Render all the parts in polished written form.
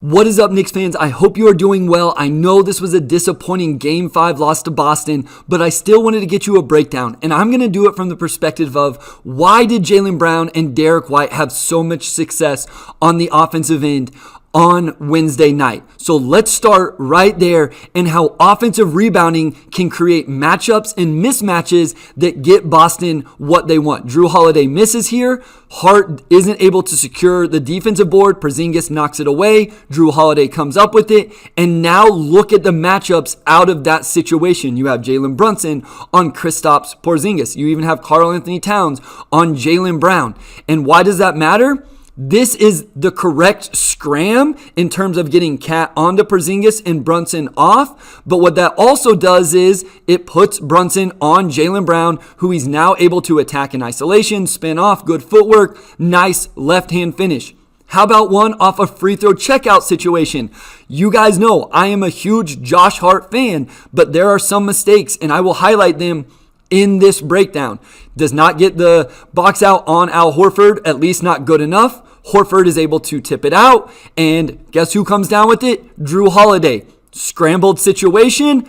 What is up, Knicks fans? I hope you are doing well. I know this was a disappointing Game 5 loss to Boston, but I still wanted to get you a breakdown, and I'm going to do it from the perspective of why did Jaylen Brown and Derek White have so much success on the offensive end on Wednesday night. So let's start right there and how offensive rebounding can create matchups and mismatches that get Boston what they want. Drew Holiday misses here. Hart isn't able to secure the defensive board. Porzingis knocks it away. Drew Holiday comes up with it. And now look at the matchups out of that situation. You have Jalen Brunson on Kristaps Porzingis. You even have Karl-Anthony Towns on Jaylen Brown. And why does that matter? This is the correct scram in terms of getting Cat onto Porzingis and Brunson off. But what that also does is it puts Brunson on Jaylen Brown, who he's now able to attack in isolation, spin off, good footwork, nice left-hand finish. How about one off a free throw checkout situation? You guys know I am a huge Josh Hart fan, but there are some mistakes, and I will highlight them in this breakdown. Does not get the box out on Al Horford, at least not good enough. Horford is able to tip it out, and guess who comes down with it? Drew Holiday. Scrambled situation.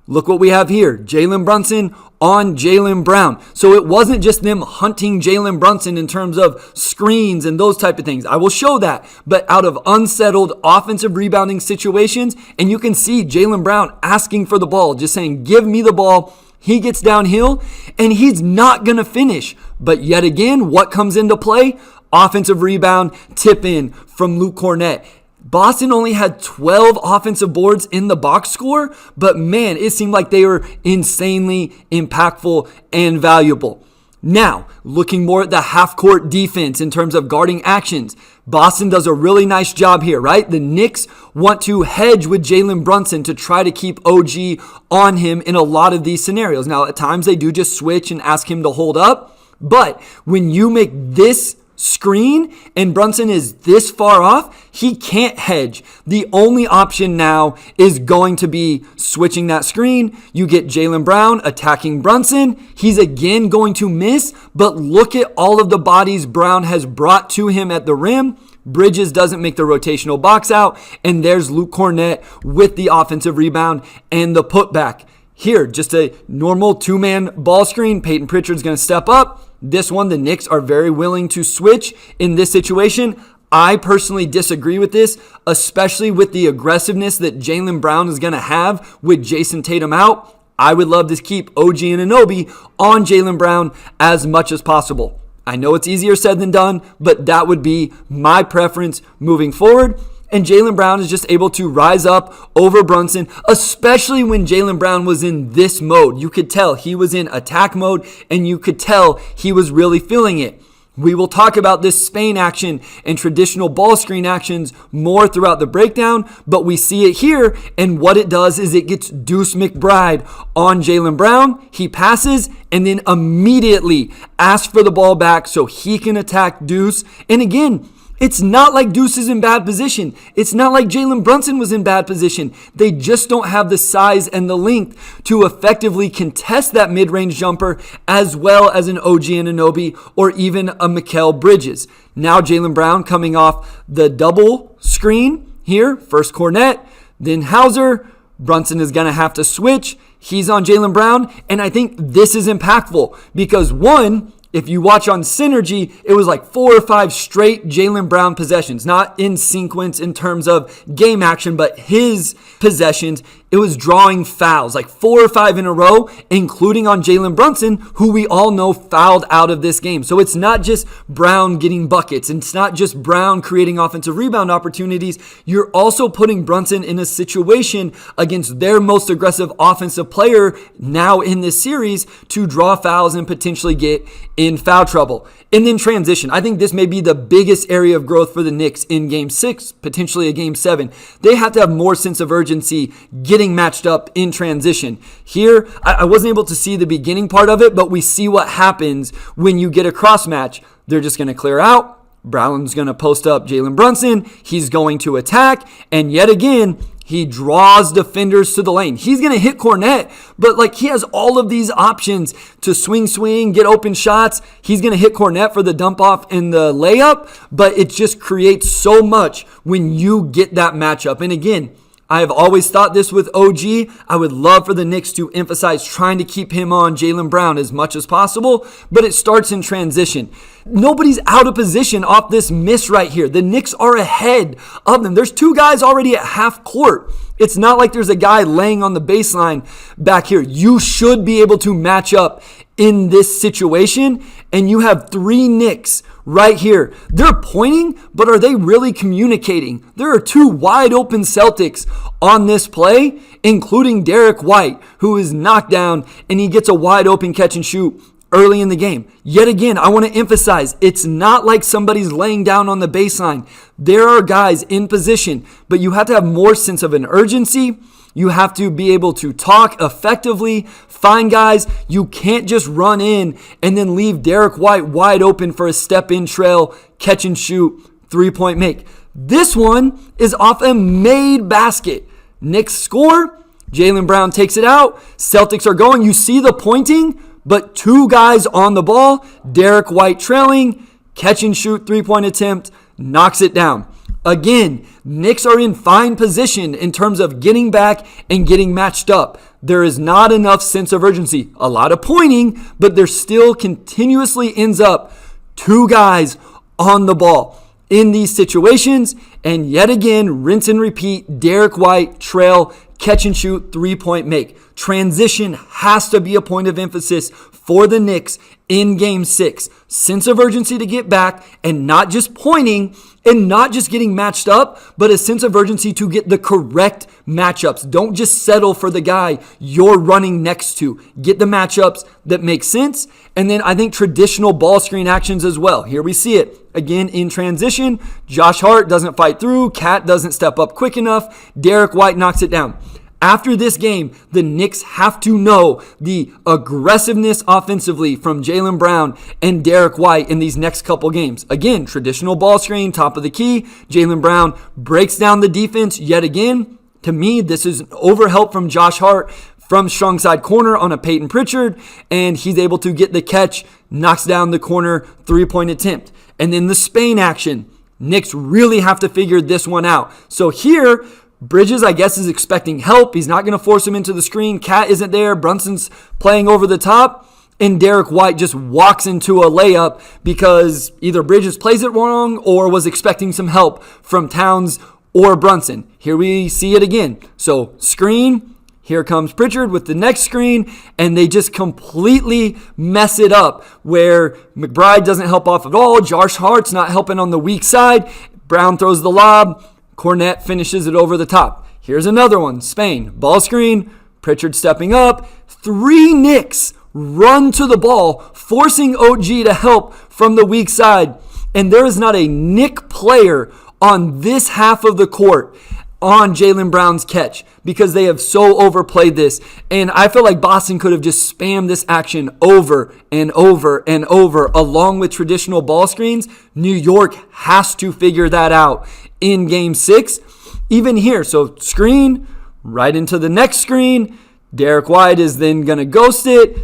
Look what we have here. Jalen Brunson on Jaylen Brown. So it wasn't just them hunting Jalen Brunson in terms of screens and those type of things. I will show that. But out of unsettled offensive rebounding situations, and you can see Jaylen Brown asking for the ball, just saying, give me the ball. He gets downhill, and he's not going to finish. But yet again, what comes into play? Offensive rebound, tip in from Luke Kornet. Boston only had 12 offensive boards in the box score, but man, it seemed like they were insanely impactful and valuable. Now, looking more at the half-court defense in terms of guarding actions, Boston does a really nice job here, right? The Knicks want to hedge with Jalen Brunson to try to keep OG on him in a lot of these scenarios. Now, at times they do just switch and ask him to hold up, but when you make this screen and Brunson is this far off, he can't hedge. The only option now is going to be switching that screen. You get Jaylen Brown attacking Brunson. He's again going to miss, but look at all of the bodies Brown has brought to him at the rim. Bridges doesn't make the rotational box out, and there's Luke Kornet with the offensive rebound and the putback. Here, just a normal two-man ball screen. Peyton Pritchard's going to step up. This one, the Knicks are very willing to switch in this situation. I personally disagree with this, especially with the aggressiveness that Jaylen Brown is going to have with Jason Tatum out. I would love to keep OG Anunoby on Jaylen Brown as much as possible. I know it's easier said than done, but that would be my preference moving forward. And Jaylen Brown is just able to rise up over Brunson, especially when Jaylen Brown was in this mode. You could tell he was in attack mode, and you could tell he was really feeling it. We will talk about this Spain action and traditional ball screen actions more throughout the breakdown, but we see it here, and what it does is it gets Deuce McBride on Jaylen Brown. He passes and then immediately asks for the ball back so he can attack Deuce. And again, it's not like Deuce is in bad position. It's not like Jalen Brunson was in bad position. They just don't have the size and the length to effectively contest that mid-range jumper as well as an OG Anunoby or even a Mikal Bridges. Now Jaylen Brown coming off the double screen here. First Kornet, then Hauser. Brunson is going to have to switch. He's on Jaylen Brown. And I think this is impactful because one, if you watch on Synergy, it was like 4 or 5 straight Jaylen Brown possessions, not in sequence in terms of game action, but his possessions. It was drawing fouls, like 4 or 5 in a row, including on Jalen Brunson, who we all know fouled out of this game. So it's not just Brown getting buckets. It's not just Brown creating offensive rebound opportunities. You're also putting Brunson in a situation against their most aggressive offensive player now in this series to draw fouls and potentially get in foul trouble. And then transition. I think this may be the biggest area of growth for the Knicks in Game 6, potentially a Game 7. They have to have more sense of urgency getting matched up in transition. Here, I wasn't able to see the beginning part of it, but we see what happens when you get a cross match. They're just going to clear out. Brown's going to post up Jalen Brunson. He's going to attack. And yet again, He draws defenders to the lane. He's going to hit Kornet, but he has all of these options to swing, get open shots. He's going to hit Kornet for the dump off and the layup, but it just creates so much when you get that matchup. And again, I have always thought this with OG. I would love for the Knicks to emphasize trying to keep him on Jaylen Brown as much as possible, but it starts in transition. Nobody's out of position off this miss right here. The Knicks are ahead of them. There's two guys already at half court. It's not like there's a guy laying on the baseline back here. You should be able to match up in this situation, and you have three Knicks right here. They're pointing, but are they really communicating? There are two wide open Celtics on this play, including Derek White, who is knocked down, and he gets a wide open catch and shoot early in the game. Yet again, I want to emphasize, it's not like somebody's laying down on the baseline. There are guys in position, but you have to have more sense of an urgency. You have to be able to talk effectively, find guys. You can't just run in and then leave Derek White wide open for a step-in trail, catch and shoot, three-point make. This one is off a made basket. Knicks score. Jaylen Brown takes it out. Celtics are going. You see the pointing, but two guys on the ball. Derek White trailing, catch and shoot, three-point attempt, knocks it down. Again, Knicks are in fine position in terms of getting back and getting matched up. There is not enough sense of urgency. A lot of pointing, but there still continuously ends up two guys on the ball in these situations. And yet again, rinse and repeat, Derek White, trail, catch and shoot, three-point make. Transition has to be a point of emphasis for the Knicks in Game 6. Sense of urgency to get back and not just pointing and not just getting matched up, but a sense of urgency to get the correct matchups. Don't just settle for the guy you're running next to. Get the matchups that make sense. And then I think traditional ball screen actions as well. Here we see it. Again, in transition, Josh Hart doesn't fight through. Cat doesn't step up quick enough. Derek White knocks it down. After this game, the Knicks have to know the aggressiveness offensively from Jaylen Brown and Derek White in these next couple games. Again, traditional ball screen, top of the key. Jaylen Brown breaks down the defense yet again. To me, this is an overhelp from Josh Hart from strong side corner on a Peyton Pritchard, and he's able to get the catch, knocks down the corner, three-point attempt. And then the Spain action. Knicks really have to figure this one out. So here, Bridges, I guess, is expecting help. He's not going to force him into the screen. Cat isn't there. Brunson's playing over the top. And Derek White just walks into a layup because either Bridges plays it wrong or was expecting some help from Towns or Brunson. Here we see it again. So screen. Here comes Pritchard with the next screen, and they just completely mess it up where McBride doesn't help off at all. Josh Hart's not helping on the weak side. Brown throws the lob. Kornet finishes it over the top. Here's another one. Spain. Ball screen. Pritchard stepping up. Three Knicks run to the ball, forcing OG to help from the weak side. And there is not a Knick player on this half of the court on Jaylen Brown's catch because they have so overplayed this. And I feel like Boston could have just spammed this action over and over and over along with traditional ball screens. New York has to figure that out in Game 6. Even here, so screen, right into the next screen. Derek White is then going to ghost it,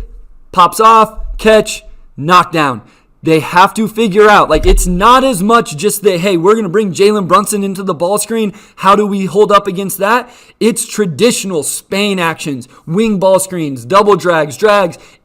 pops off, catch, knockdown. They have to figure out, it's not as much just that, hey, we're going to bring Jalen Brunson into the ball screen. How do we hold up against that? It's traditional Spain actions, wing ball screens, double drags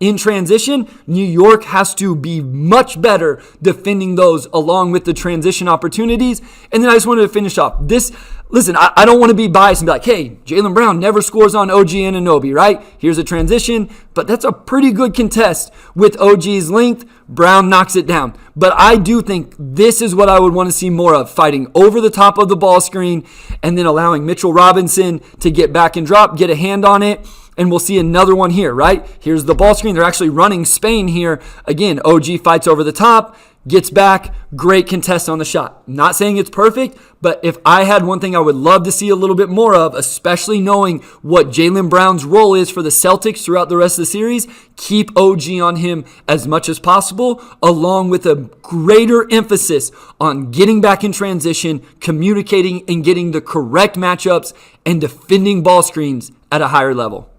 in transition. New York has to be much better defending those along with the transition opportunities. And then I just wanted to finish off this. Listen, I don't want to be biased and be like, hey, Jaylen Brown never scores on OG Anunoby, right? Here's a transition, but that's a pretty good contest with OG's length. Brown knocks it down. But I do think this is what I would want to see more of, fighting over the top of the ball screen and then allowing Mitchell Robinson to get back and drop, get a hand on it. And we'll see another one here, right? Here's the ball screen. They're actually running Spain here. Again, OG fights over the top. Gets back, great contest on the shot. Not saying it's perfect, but if I had one thing I would love to see a little bit more of, especially knowing what Jaylen Brown's role is for the Celtics throughout the rest of the series, keep OG on him as much as possible, along with a greater emphasis on getting back in transition, communicating and getting the correct matchups, and defending ball screens at a higher level.